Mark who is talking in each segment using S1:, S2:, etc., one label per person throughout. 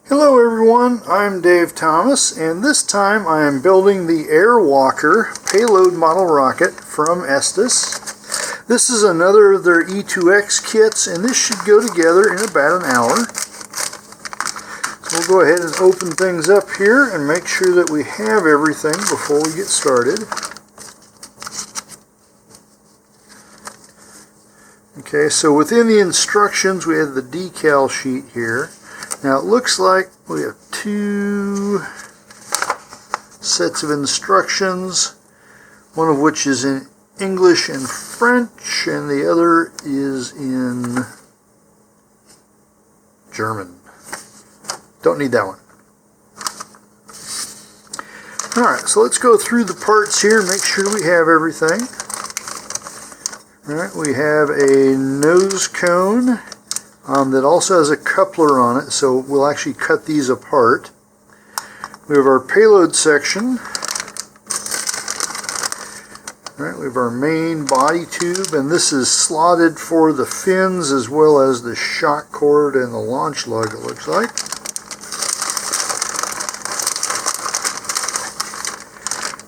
S1: Hello everyone, I'm Dave Thomas, and this time I am building the R.E.A.R payload model rocket from Estes. This is another of their E2X kits, and this should go together in about an hour. So we'll go ahead and open things up here and make sure that we have everything before we get started. Okay, so within the instructions we have the decal sheet here. Now it looks like we have two sets of instructions, one of which is in English and French, and the other is in German. Don't need that one. Alright, so let's go through the parts here and make sure we have everything. Alright, we have a nose cone that also has a coupler on it, so we'll actually cut these apart. We have our payload section. Alright, we have our main body tube, and this is slotted for the fins as well as the shock cord and the launch lug, it looks like.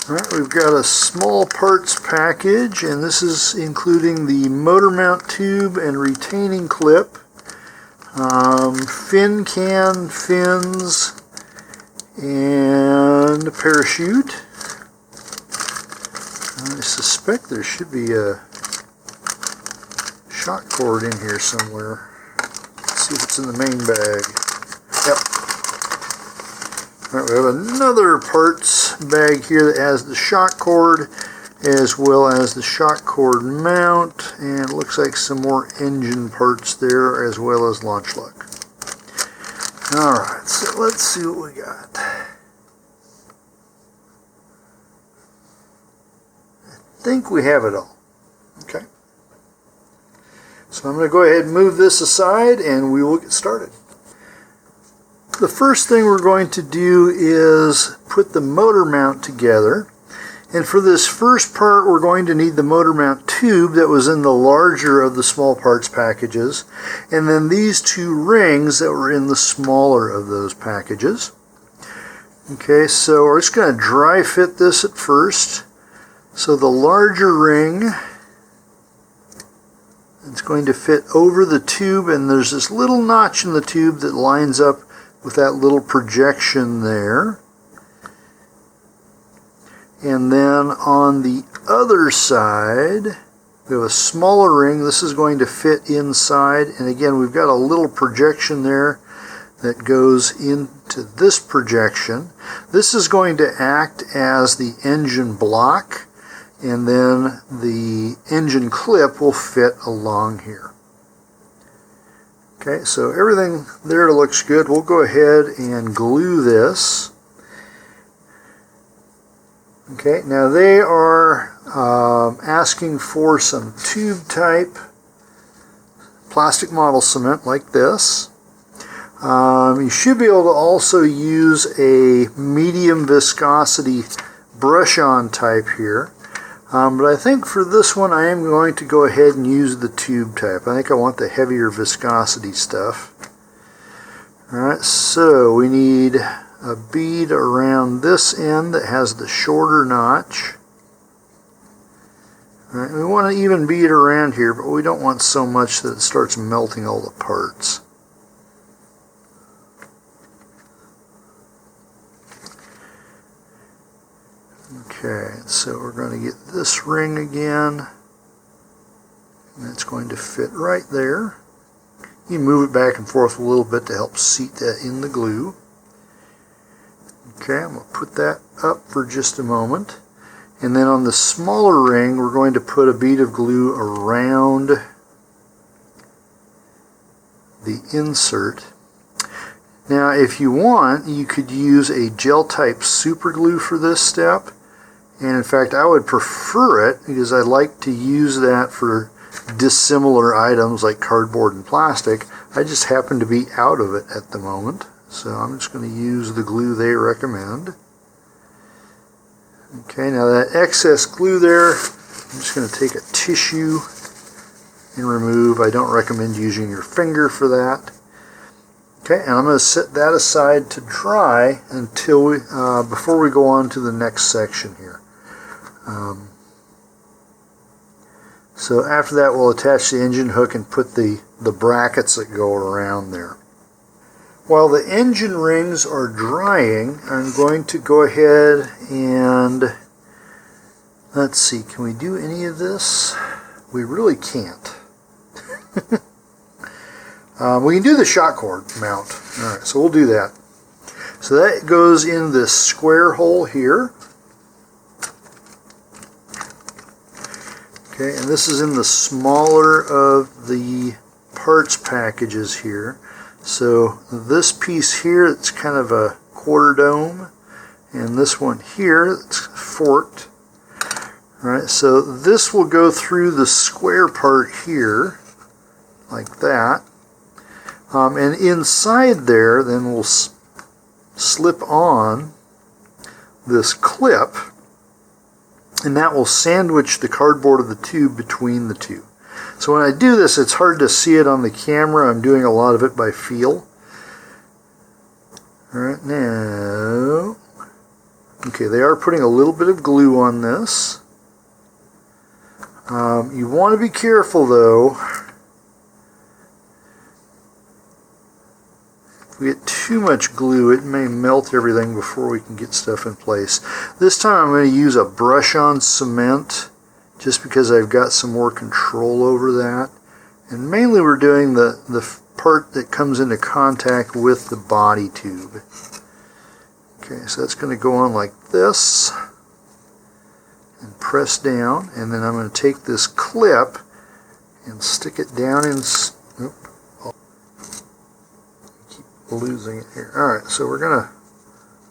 S1: Alright, we've got a small parts package, and this is including the motor mount tube and retaining clip. Fin can, fins, and a parachute. I suspect there should be a shock cord in here somewhere. Let's see if it's in the main bag. Yep. Alright, we have another parts bag here that has the shock cord as well as the shock cord mount, and it looks like some more engine parts there as well as launch lug. Alright, so let's see what we got. I think we have it all. Okay. So I'm going to go ahead and move this aside and we will get started. The first thing we're going to do is put the motor mount together. And for this first part, we're going to need the motor mount tube that was in the larger of the small parts packages, and then these two rings that were in the smaller of those packages. Okay, so we're just going to dry fit this at first. So the larger ring, it's going to fit over the tube, and there's this little notch in the tube that lines up with that little projection there. And then on the other side, we have a smaller ring. This is going to fit inside, and again we've got a little projection there that goes into this projection. This is going to act as the engine block, and then the engine clip will fit along here. Okay, so everything there looks good. We'll go ahead and glue this. Okay, now they are asking for some tube type plastic model cement like this. You should be able to also use a medium viscosity brush on type here. But I think for this one I am going to go ahead and use the tube type. I think I want the heavier viscosity stuff. Alright, so we need a bead around this end that has the shorter notch. Alright, we want an even bead around here, but we don't want so much that it starts melting all the parts. Okay, so we're going to get this ring again, and it's going to fit right there. You move it back and forth a little bit to help seat that in the glue. Okay, I'm going to put that up for just a moment. And then on the smaller ring, we're going to put a bead of glue around the insert. Now, if you want, you could use a gel type super glue for this step. And in fact, I would prefer it because I like to use that for dissimilar items like cardboard and plastic. I just happen to be out of it at the moment, so I'm just going to use the glue they recommend. Okay, now that excess glue there, I'm just going to take a tissue and remove. I don't recommend using your finger for that. Okay, and I'm going to set that aside to dry until we, before we go on to the next section here. So after that, we'll attach the engine hook and put the brackets that go around there. While the engine rings are drying, I'm going to go ahead and, let's see, can we do any of this? We really can't. We can do the shock cord mount. Alright, so we'll do that. So that goes in this square hole here. Okay, and this is in the smaller of the parts packages here. So this piece here, it's kind of a quarter dome, and this one here, it's forked. All right, so this will go through the square part here, like that. And inside there, then we'll slip on this clip, and that will sandwich the cardboard of the tube between the two. So when I do this, it's hard to see it on the camera. I'm doing a lot of it by feel. All right, now, okay, they are putting a little bit of glue on this. You want to be careful though. If we get too much glue, it may melt everything before we can get stuff in place. This time I'm going to use a brush-on cement, just because I've got some more control over that. And mainly we're doing the part that comes into contact with the body tube. Okay, so that's going to go on like this and press down, and then I'm going to take this clip and stick it down in, keep losing it here. Alright, so we're going to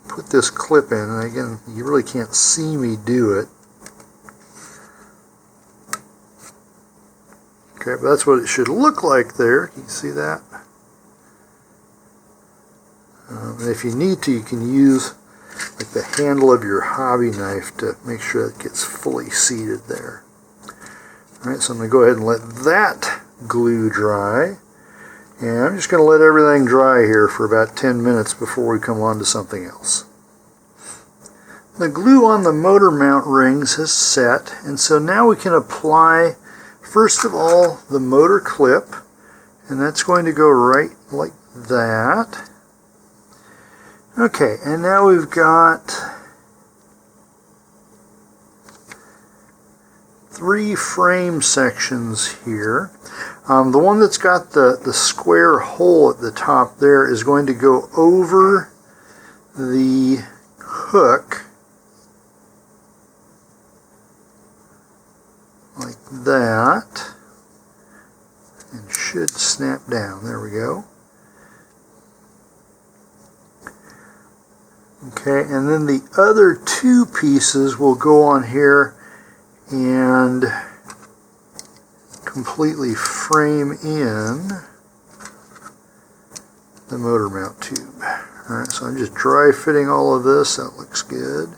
S1: put this clip in, and again, you really can't see me do it. Okay, but that's what it should look like there. Can you see that? And if you need to, you can use like the handle of your hobby knife to make sure it gets fully seated there. Alright, so I'm going to go ahead and let that glue dry. And I'm just going to let everything dry here for about 10 minutes before we come on to something else. The glue on the motor mount rings is set, and so now we can apply, first of all, the motor clip, and that's going to go right like that. Okay, and now we've got 3 frame sections here. The one that's got the square hole at the top there is going to go over the hook like that, and should snap down. There we go. Okay, and then the other 2 pieces will go on here and completely frame in the motor mount tube. Alright, so I'm just dry fitting all of this. That looks good.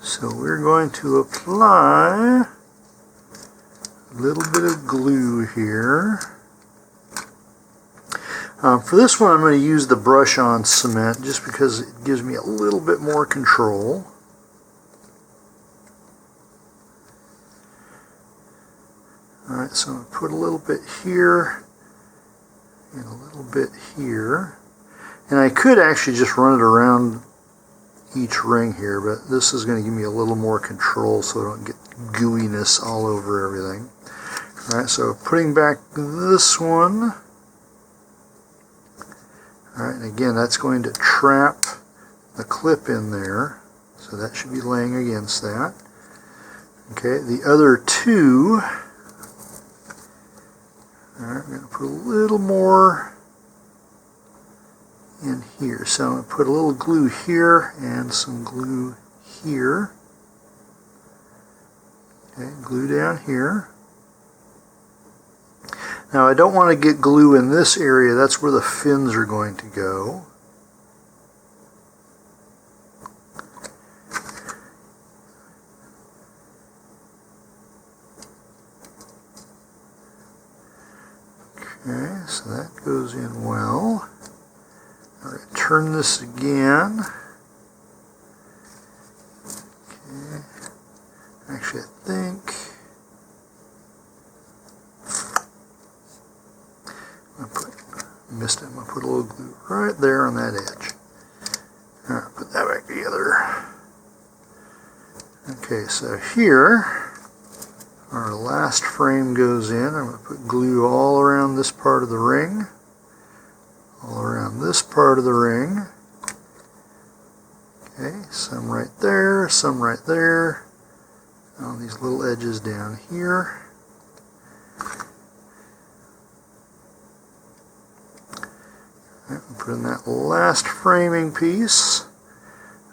S1: So we're going to apply a little bit of glue here. For this one, I'm going to use the brush-on cement just because it gives me a little bit more control. Alright, so I'm going to put a little bit here and a little bit here. And I could actually just run it around each ring here, but this is going to give me a little more control so I don't get gooiness all over everything. Alright, so putting back this one. Alright, and again, that's going to trap the clip in there, so that should be laying against that. Okay, the other 2, alright, I'm going to put a little more in here. So I'm going to put a little glue here and some glue here. Okay, glue down here. Now I don't want to get glue in this area. That's where the fins are going to go. Okay, so that goes in well. I'm going to turn this again. Okay. Actually, I think I'm going to put a little glue right there on that edge. Alright, put that back together. Okay, so here our last frame goes in. I'm going to put glue all around this part of the ring. All around this part of the ring. Okay, some right there, some right there. On these little edges down here. Put in that last framing piece.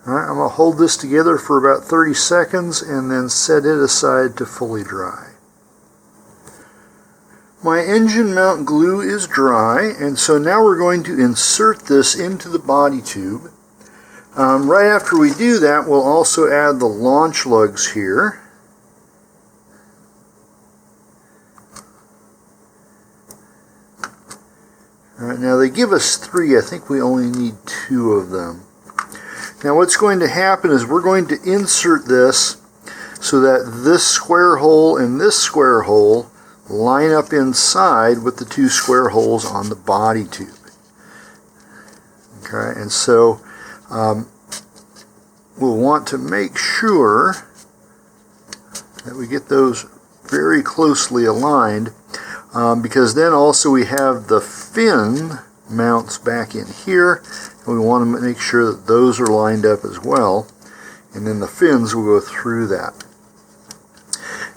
S1: Alright, I'm going to hold this together for about 30 seconds and then set it aside to fully dry. My engine mount glue is dry, and so now we're going to insert this into the body tube. Right after we do that, we'll also add the launch lugs here. Alright, now they give us 3. I think we only need 2 of them. Now what's going to happen is we're going to insert this so that this square hole and this square hole line up inside with the 2 square holes on the body tube. Okay, and so we'll want to make sure that we get those very closely aligned. Because then also we have the fin mounts back in here, and we want to make sure that those are lined up as well, and then the fins will go through that.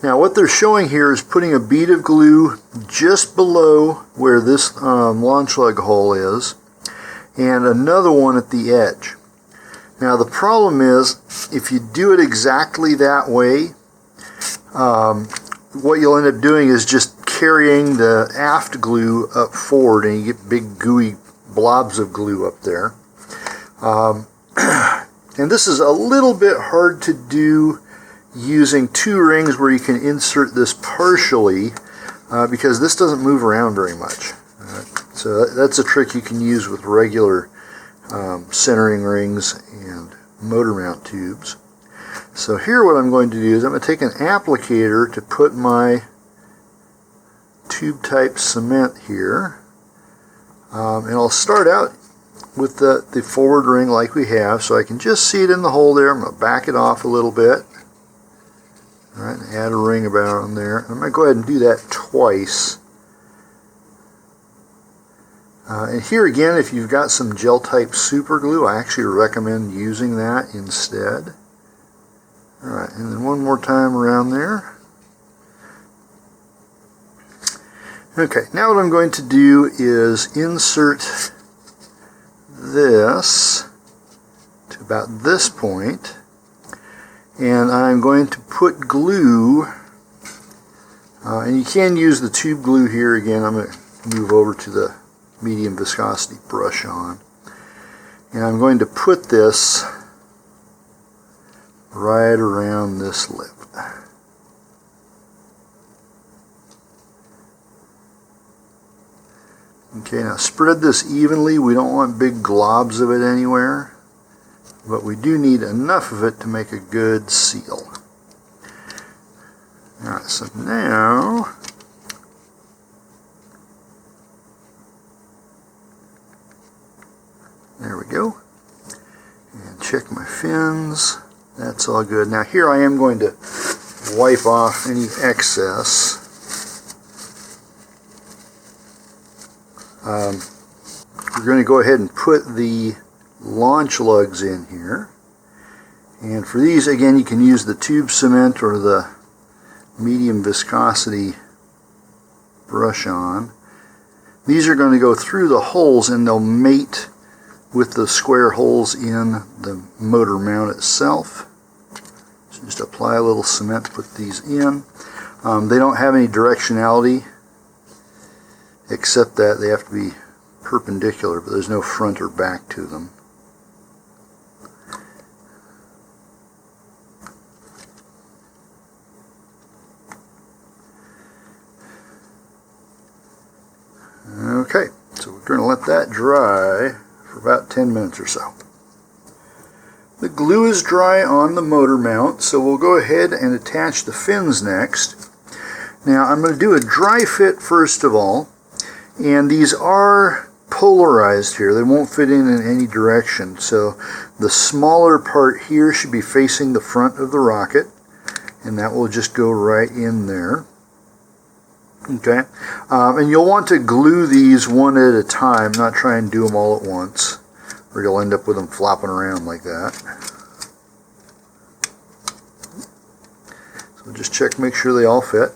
S1: Now what they're showing here is putting a bead of glue just below where this launch lug hole is, and another one at the edge. Now the problem is, if you do it exactly that way, what you'll end up doing is just carrying the aft glue up forward, and you get big gooey blobs of glue up there. And this is a little bit hard to do using 2 rings where you can insert this partially, because this doesn't move around very much. So that's a trick you can use with regular centering rings and motor mount tubes. So here what I'm going to do is I'm going to take an applicator to put my tube type cement here, and I'll start out with the forward ring like we have, so I can just see it in the hole there. I'm going to back it off a little bit. Alright, add a ring about on there. I'm going to go ahead and do that twice. And here again, if you've got some gel type super glue, I actually recommend using that instead. Alright, and then one more time around there. Okay, now what I'm going to do is insert this to about this point, and I'm going to put glue, and you can use the tube glue here. Again, I'm going to move over to the medium viscosity brush on, and I'm going to put this right around this lip. Okay, now spread this evenly. We don't want big globs of it anywhere, but we do need enough of it to make a good seal. Alright, so now there we go. And check my fins. That's all good. Now here I am going to wipe off any excess. We're going to go ahead and put the launch lugs in here, and for these again you can use the tube cement or the medium viscosity brush on. These are going to go through the holes, and they'll mate with the square holes in the motor mount itself. So just apply a little cement to put these in. They don't have any directionality except that they have to be perpendicular, but there's no front or back to them. Okay, so we're going to let that dry for about 10 minutes or so. The glue is dry on the motor mount, so we'll go ahead and attach the fins next. Now I'm going to do a dry fit first of all, and these are polarized here. They won't fit in any direction, so the smaller part here should be facing the front of the rocket, and that will just go right in there. Okay, and you'll want to glue these one at a time, not try and do them all at once, or you'll end up with them flopping around like that. So just check, make sure they all fit.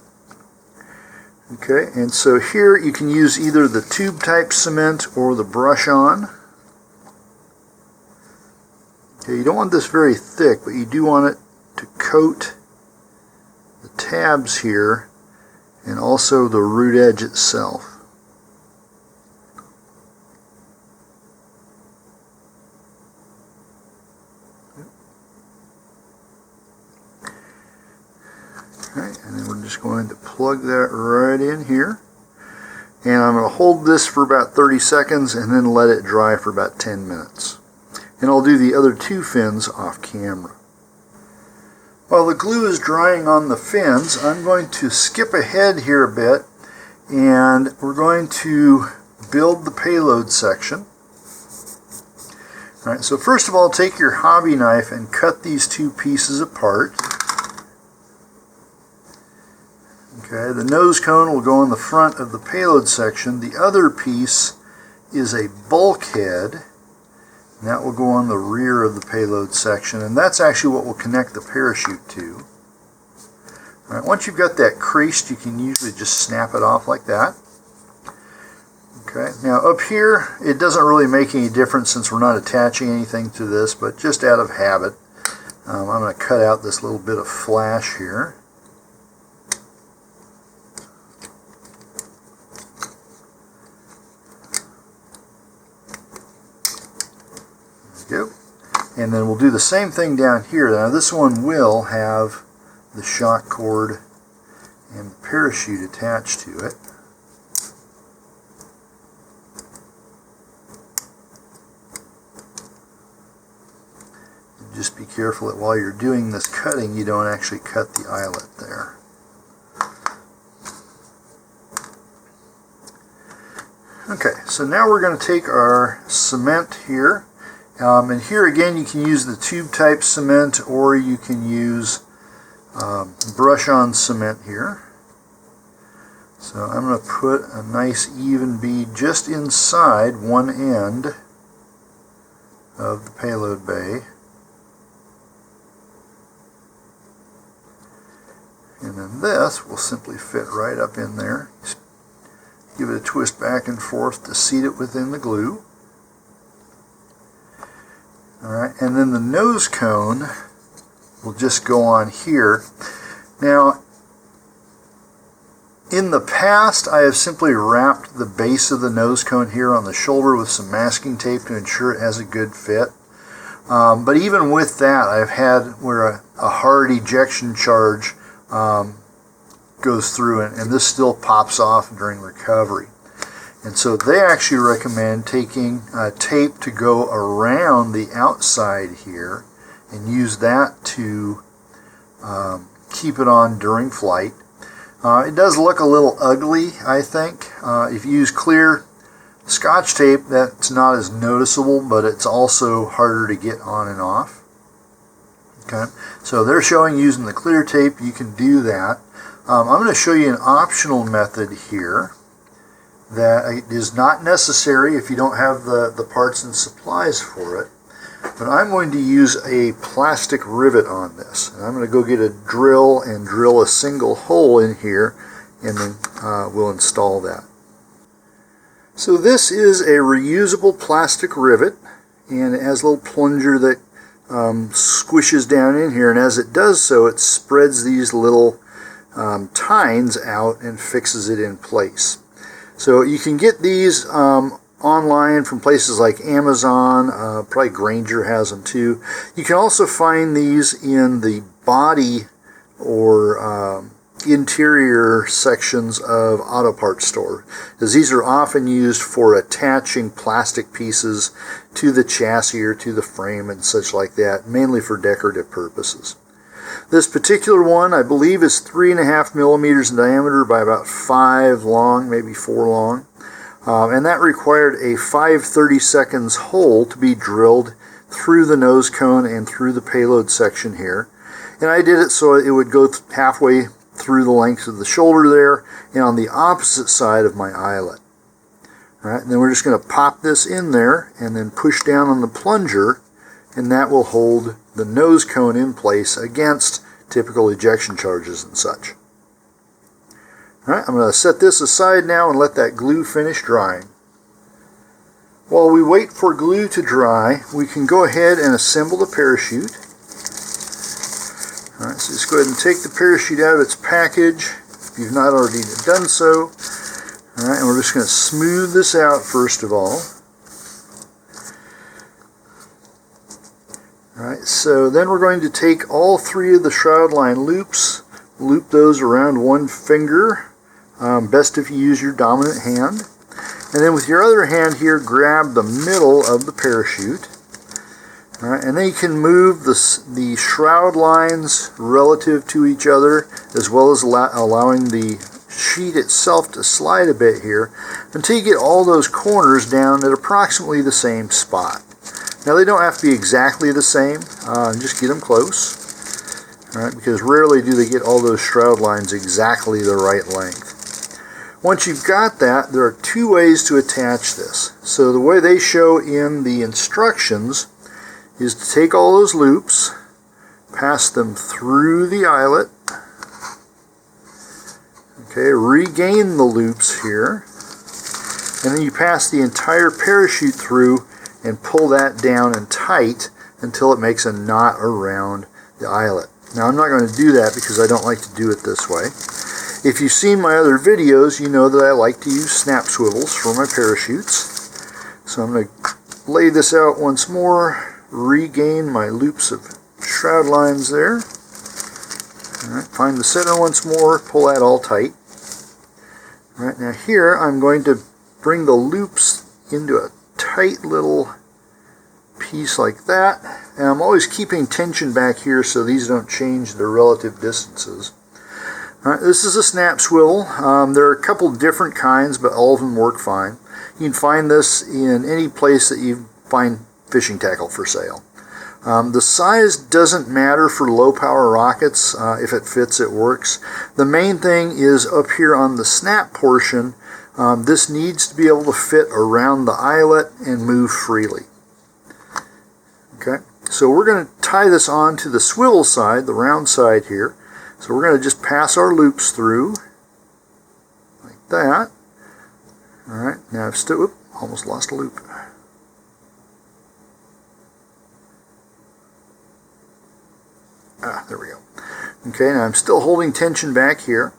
S1: Okay, and so here you can use either the tube type cement or the brush on. Okay, you don't want this very thick, but you do want it to coat the tabs here and also the root edge itself. Okay, and then we're just going to plug that right in here. And I'm going to hold this for about 30 seconds and then let it dry for about 10 minutes. And I'll do the other two fins off camera. While the glue is drying on the fins, I'm going to skip ahead here a bit, and we're going to build the payload section. All right, so first of all, take your hobby knife and cut these two pieces apart. Okay, the nose cone will go on the front of the payload section. The other piece is a bulkhead, and that will go on the rear of the payload section, and that's actually what will connect the parachute to. All right, once you've got that creased, you can usually just snap it off like that. Okay, now up here, it doesn't really make any difference since we're not attaching anything to this, but just out of habit, I'm going to cut out this little bit of flash here. Go. And then we'll do the same thing down here. Now this one will have the shock cord and the parachute attached to it. And just be careful that while you're doing this cutting, you don't actually cut the eyelet there. Okay, so now we're going to take our cement here. And here again you can use the tube type cement, or you can use brush on cement here. So I'm going to put a nice even bead just inside one end of the payload bay. And then this will simply fit right up in there. Just give it a twist back and forth to seat it within the glue. Alright, and then the nose cone will just go on here. Now, in the past, I have simply wrapped the base of the nose cone here on the shoulder with some masking tape to ensure it has a good fit. But even with that, I've had where a hard ejection charge goes through, and this still pops off during recovery. And so they actually recommend taking tape to go around the outside here and use that to keep it on during flight. It does look a little ugly, I think. If you use clear Scotch tape, that's not as noticeable, but it's also harder to get on and off. Okay, so they're showing using the clear tape, you can do that. I'm going to show you an optional method here that is not necessary if you don't have the parts and supplies for it. But I'm going to use a plastic rivet on this. And I'm going to go get a drill and drill a single hole in here, and then we'll install that. So this is a reusable plastic rivet. and it has a little plunger that squishes down in here, and as it does so, it spreads these little tines out and fixes it in place. So you can get these online from places like Amazon, probably Grainger has them too. You can also find these in the body or interior sections of auto parts store, because these are often used for attaching plastic pieces to the chassis or to the frame and such like that, mainly for decorative purposes. This particular one, I believe, is 3.5 millimeters in diameter by about 5 long, maybe 4 long. And that required a 5/32 hole to be drilled through the nose cone and through the payload section here. And I did it so it would go halfway through the length of the shoulder there and on the opposite side of my eyelet. All right, and then we're just going to pop this in there and then push down on the plunger, and that will hold the nose cone in place against typical ejection charges and such. Alright, I'm going to set this aside now and let that glue finish drying. While we wait for glue to dry, we can go ahead and assemble the parachute. Alright, so just go ahead and take the parachute out of its package if you've not already done so. Alright, and we're just going to smooth this out first of all. Alright, so then we're going to take all 3 of the shroud line loops, loop those around one finger. Best if you use your dominant hand. And then with your other hand here, grab the middle of the parachute. All right, and then you can move the shroud lines relative to each other, as well as allowing the sheet itself to slide a bit here, until you get all those corners down at approximately the same spot. Now they don't have to be exactly the same, just get them close. All right, because rarely do they get all those shroud lines exactly the right length. Once you've got that, there are 2 ways to attach this. So the way they show in the instructions is to take all those loops, pass them through the eyelet, okay, regain the loops here, and then you pass the entire parachute through and pull that down and tight until it makes a knot around the eyelet. Now I'm not going to do that because I don't like to do it this way. If you've seen my other videos, you know that I like to use snap swivels for my parachutes. So I'm going to lay this out once more, regain my loops of shroud lines there. All right, find the center once more, pull that all tight. All right, now here I'm going to bring the loops into a tight little piece like that. And I'm always keeping tension back here so these don't change their relative distances. Alright, this is a snap swivel. There are a couple different kinds, but all of them work fine. You can find this in any place that you find fishing tackle for sale. The size doesn't matter for low power rockets. If it fits, it works. The main thing is up here on the snap portion, this needs to be able to fit around the eyelet and move freely. Okay, so we're going to tie this on to the swivel side, the round side here. So we're going to just pass our loops through, like that. Alright, now I've still, almost lost a loop. There we go. Okay, now I'm still holding tension back here.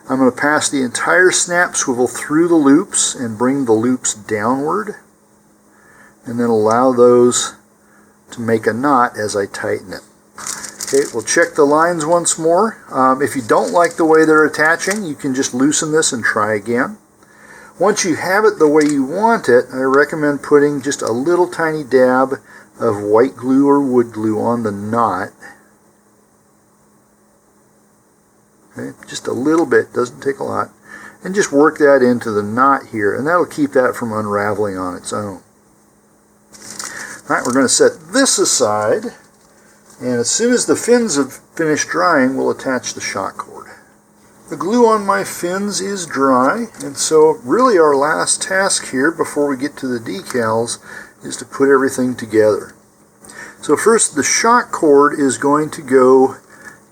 S1: I'm going to pass the entire snap swivel through the loops and bring the loops downward, and then allow those to make a knot as I tighten it. Okay, we'll check the lines once more. If you don't like the way they're attaching, you can just loosen this and try again. Once you have it the way you want it, I recommend putting just a little tiny dab of white glue or wood glue on the knot. Okay, just a little bit, doesn't take a lot. And just work that into the knot here, and that'll keep that from unraveling on its own. Alright, we're going to set this aside. And as soon as the fins have finished drying, we'll attach the shock cord. The glue on my fins is dry, and so really our last task here before we get to the decals is to put everything together. So first, the shock cord is going to go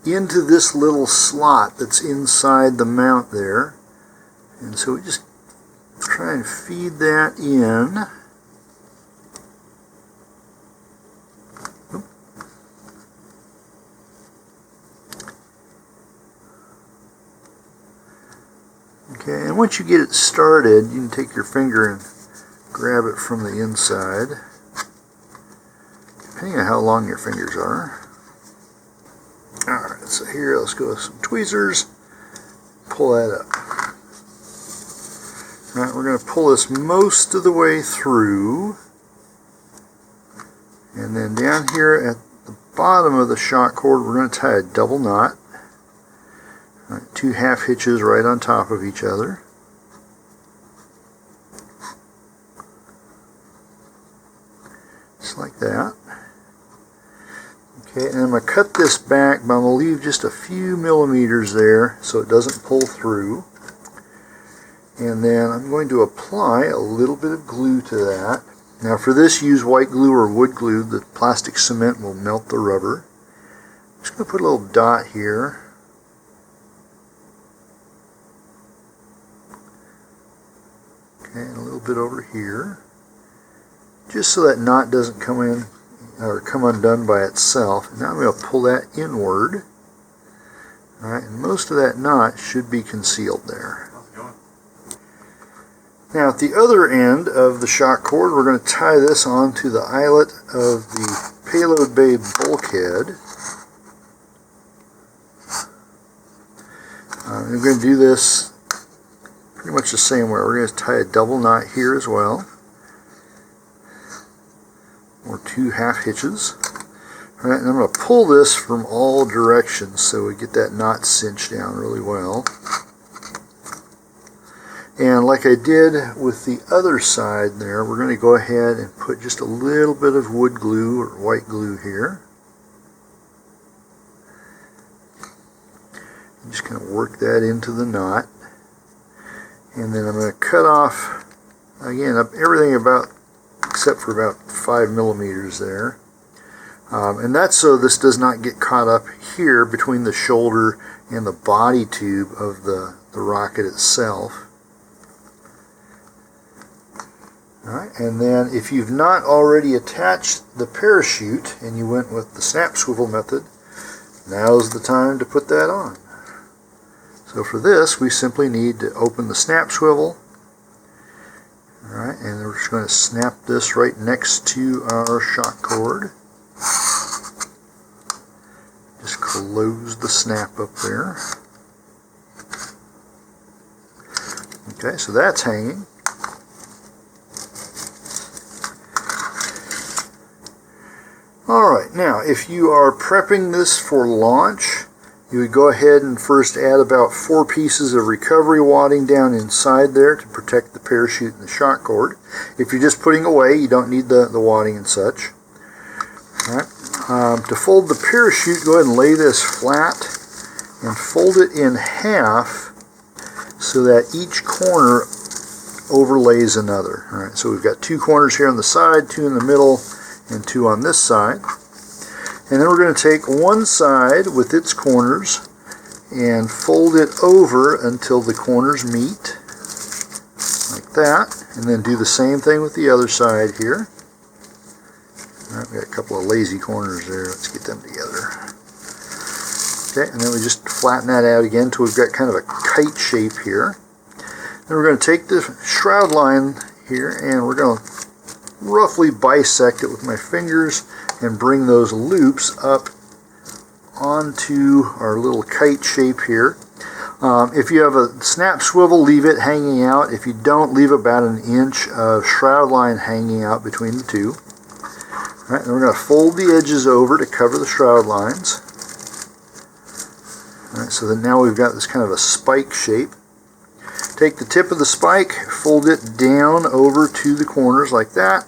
S1: into this little slot that's inside the mount there. And so we just try and feed that in. Okay, and once you get it started, you can take your finger and grab it from the inside, depending on how long your fingers are. Alright, so here, let's go with some tweezers, pull that up. Alright, we're going to pull this most of the way through, and then down here at the bottom of the shock cord, we're going to tie a double knot. All right, 2 half hitches right on top of each other. Just like that. Okay, and I'm going to cut this back, but I'm going to leave just a few millimeters there so it doesn't pull through. And then I'm going to apply a little bit of glue to that. Now for this, use white glue or wood glue. The plastic cement will melt the rubber. I'm just going to put a little dot here. Okay, and a little bit over here. Just so that knot doesn't come in or come undone by itself. And now I'm going to pull that inward. Alright, and most of that knot should be concealed there. Now at the other end of the shock cord, we're going to tie this onto the eyelet of the payload bay bulkhead. We're going to do this pretty much the same way. We're going to tie a double knot here as well, or 2 half hitches. All right, and I'm going to pull this from all directions so we get that knot cinched down really well. And like I did with the other side there, we're going to go ahead and put just a little bit of wood glue or white glue here. And just kind of work that into the knot. And then I'm going to cut off, again, everything about, except for about 5 millimeters there. And that's so this does not get caught up here between the shoulder and the body tube of the rocket itself. Alright, and then if you've not already attached the parachute and you went with the snap swivel method, now's the time to put that on. So for this, we simply need to open the snap swivel. Alright, and we're just going to snap this right next to our shock cord. Just close the snap up there. Okay, so that's hanging. Alright, now if you are prepping this for launch, you would go ahead and first add about 4 pieces of recovery wadding down inside there to protect the parachute and the shock cord. If you're just putting away, you don't need the wadding and such. Alright, to fold the parachute, go ahead and lay this flat and fold it in half so that each corner overlays another. Alright, so we've got 2 corners here on the side, 2 in the middle, and 2 on this side. And then we're going to take one side with its corners and fold it over until the corners meet, like that, and then do the same thing with the other side here. Alright, we got a couple of lazy corners there. Let's get them together. Okay, and then we just flatten that out again until we've got kind of a kite shape here. Then we're going to take the shroud line here and we're going to roughly bisect it with my fingers and bring those loops up onto our little kite shape here. If you have a snap swivel, leave it hanging out. If you don't, leave about 1 inch of shroud line hanging out between the two. All right, then we're going to fold the edges over to cover the shroud lines. All right, so then now we've got this kind of a spike shape. Take the tip of the spike, fold it down over to the corners like that,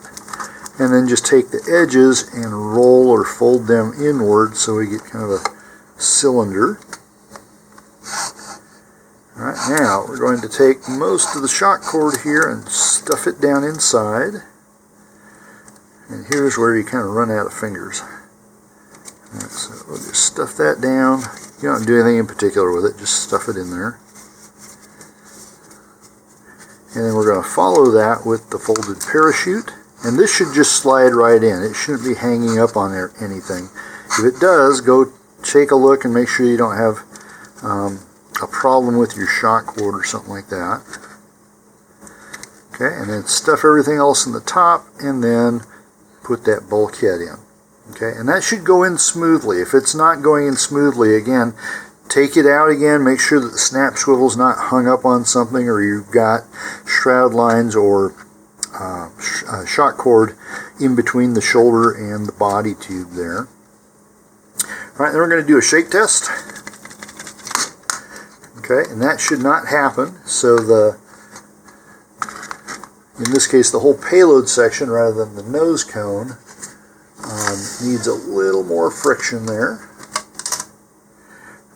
S1: and then just take the edges and roll or fold them inward so we get kind of a cylinder. Alright, now we're going to take most of the shock cord here and stuff it down inside. And here's where you kind of run out of fingers. Alright, so we'll just stuff that down. You don't do anything in particular with it, just stuff it in there. And then we're going to follow that with the folded parachute. And this should just slide right in. It shouldn't be hanging up on anything. If it does, go take a look and make sure you don't have a problem with your shock cord or something like that. Okay, and then stuff everything else in the top, and then put that bulkhead in. Okay, and that should go in smoothly. If it's not going in smoothly, again, take it out again, make sure that the snap swivel's not hung up on something, or you've got shroud lines or shock cord in between the shoulder and the body tube there. Alright, then we're going to do a shake test. Okay, and that should not happen. So in this case, the whole payload section rather than the nose cone needs a little more friction there.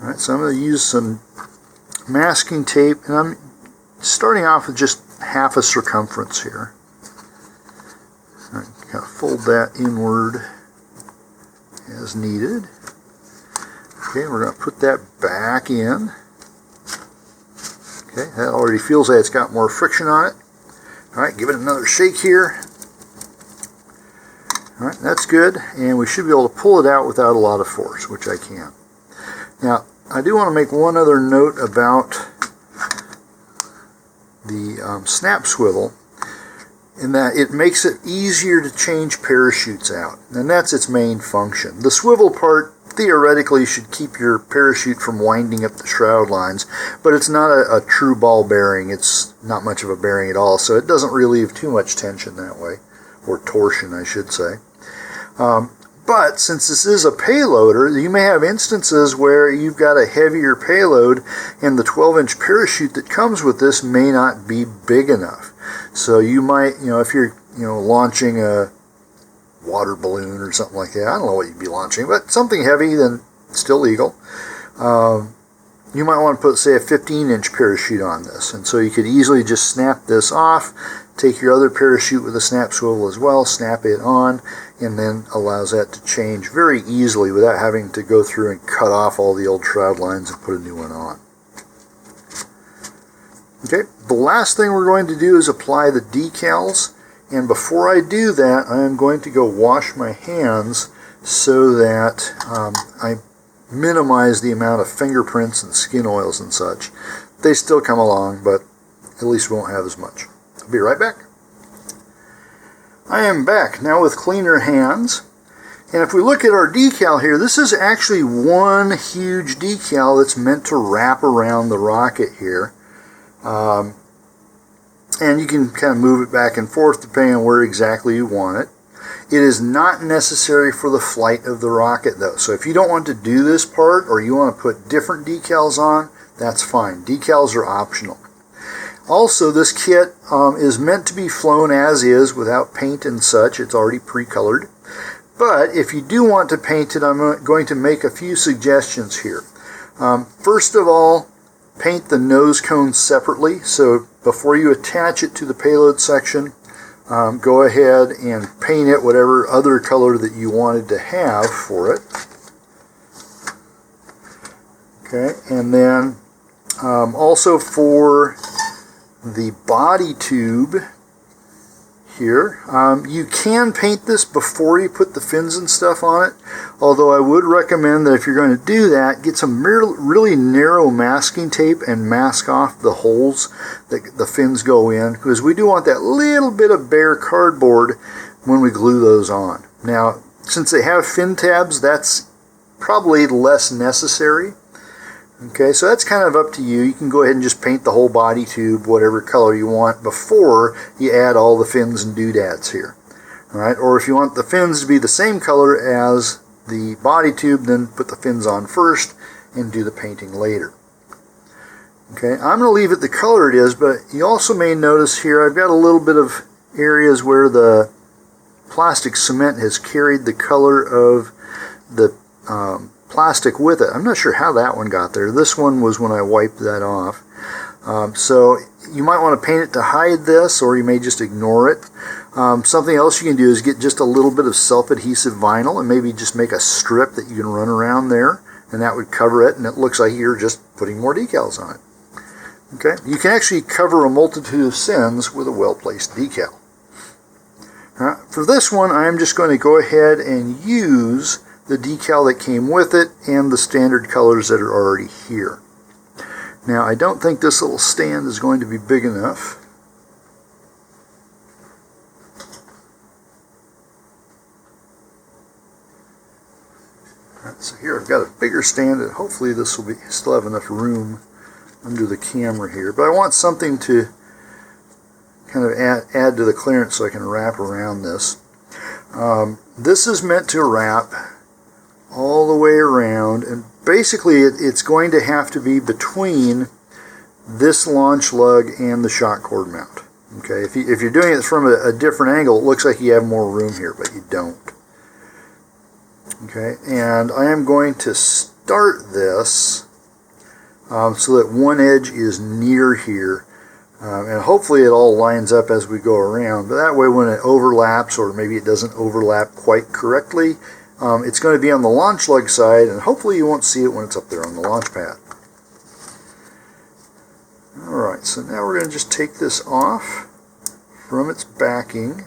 S1: Alright, so I'm going to use some masking tape, and I'm starting off with just half a circumference here. Alright, kind of fold that inward as needed. Okay, we're going to put that back in. Okay, that already feels like it's got more friction on it. Alright, give it another shake here. Alright, that's good, and we should be able to pull it out without a lot of force, which I can. Now, I do want to make one other note about the snap swivel, in that it makes it easier to change parachutes out, and that's its main function. The swivel part theoretically should keep your parachute from winding up the shroud lines, but it's not a true ball bearing. It's not much of a bearing at all, so it doesn't relieve too much tension that way, or torsion I should say. But since this is a payloader, you may have instances where you've got a heavier payload and the 12-inch parachute that comes with this may not be big enough. So you might, if you're launching a water balloon or something like that, I don't know what you'd be launching, but something heavy, then still legal. You might want to put, say, a 15-inch parachute on this, and so you could easily just snap this off, take your other parachute with a snap swivel as well, snap it on, and then allows that to change very easily without having to go through and cut off all the old shroud lines and put a new one on. Okay, the last thing we're going to do is apply the decals, and before I do that, I am going to go wash my hands so that I minimize the amount of fingerprints and skin oils and such. They still come along, but at least we won't have as much. I'll be right back. I am back now with cleaner hands, and if we look at our decal here, this is actually one huge decal that's meant to wrap around the rocket here. And you can kind of move it back and forth depending on where exactly you want it. It is not necessary for the flight of the rocket though. So if you don't want to do this part, or you want to put different decals on, that's fine. Decals are optional. Also, this kit is meant to be flown as is without paint and such. It's already pre-colored. But if you do want to paint it, I'm going to make a few suggestions here. First of all, paint the nose cone separately. So before you attach it to the payload section, go ahead and paint it whatever other color that you wanted to have for it. Okay, and then also for the body tube here, you can paint this before you put the fins and stuff on it, although I would recommend that if you're going to do that, get some really narrow masking tape and mask off the holes that the fins go in, because we do want that little bit of bare cardboard when we glue those on. Now, since they have fin tabs, that's probably less necessary. Okay, so that's kind of up to you. You can go ahead and just paint the whole body tube whatever color you want before you add all the fins and doodads here. Alright, or if you want the fins to be the same color as the body tube, then put the fins on first and do the painting later. Okay, I'm going to leave it the color it is, but you also may notice here I've got a little bit of areas where the plastic cement has carried the color of the plastic with it. I'm not sure how that one got there. This one was when I wiped that off. So you might want to paint it to hide this, or you may just ignore it. Something else you can do is get just a little bit of self-adhesive vinyl and maybe just make a strip that you can run around there, and that would cover it, and it looks like you're just putting more decals on it. Okay, you can actually cover a multitude of sins with a well-placed decal. For this one, I'm just going to go ahead and use the decal that came with it and the standard colors that are already here. Now, I don't think this little stand is going to be big enough. Alright, so here I've got a bigger stand, and hopefully this will still have enough room under the camera here. But I want something to kind of add to the clearance so I can wrap around this. This is meant to wrap all the way around, and basically it's going to have to be between this launch lug and the shock cord mount. Okay, if you're doing it from a different angle, it looks like you have more room here, but you don't. Okay, and I am going to start this so that one edge is near here, and hopefully it all lines up as we go around, but that way when it overlaps, or maybe it doesn't overlap quite correctly, it's going to be on the launch lug side, and hopefully you won't see it when it's up there on the launch pad. Alright, so now we're going to just take this off from its backing,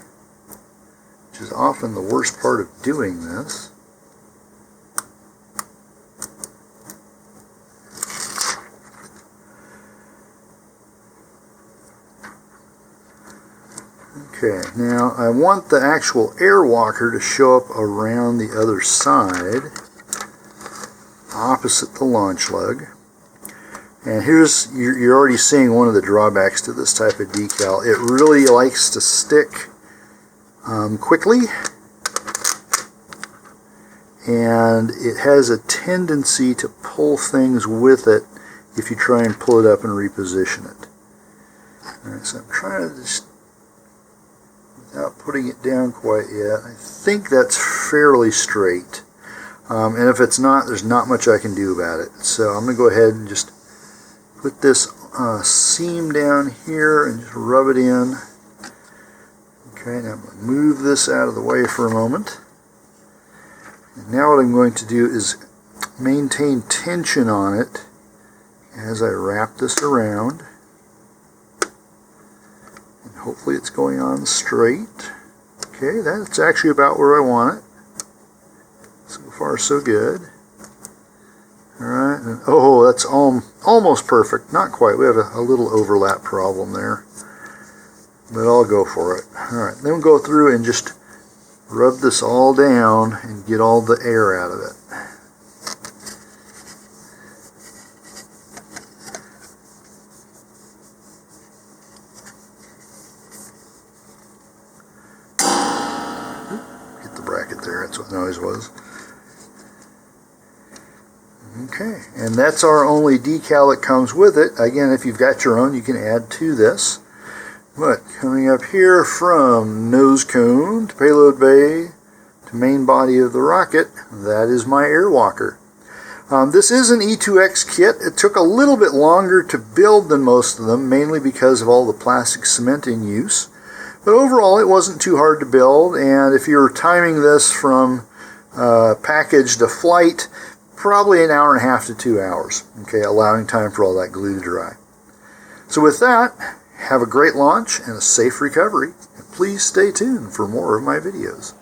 S1: which is often the worst part of doing this. Okay, now I want the actual air walker to show up around the other side, opposite the launch lug. And here's, you're already seeing one of the drawbacks to this type of decal. It really likes to stick quickly, and it has a tendency to pull things with it if you try and pull it up and reposition it. Alright, so I'm trying to just, without putting it down quite yet, I think that's fairly straight. And if it's not, there's not much I can do about it. So I'm going to go ahead and just put this seam down here and just rub it in. Okay, now I'm going to move this out of the way for a moment. And now what I'm going to do is maintain tension on it as I wrap this around. And hopefully it's going on straight. Okay, that's actually about where I want it. So far so good. Alright, and oh, that's almost perfect. Not quite. We have a little overlap problem there. But I'll go for it. Alright, then we'll go through and just rub this all down and get all the air out of it. Get the bracket there, that's what the noise was. Okay, and that's our only decal that comes with it. Again, if you've got your own, you can add to this. But coming up here from nose cone to payload bay to main body of the rocket, that is my air walker. This is an E2X kit. It took a little bit longer to build than most of them, mainly because of all the plastic cement in use. But overall, it wasn't too hard to build, and if you're timing this from package to flight, probably an hour and a half to 2 hours, okay, allowing time for all that glue to dry. So with that, have a great launch and a safe recovery, and please stay tuned for more of my videos.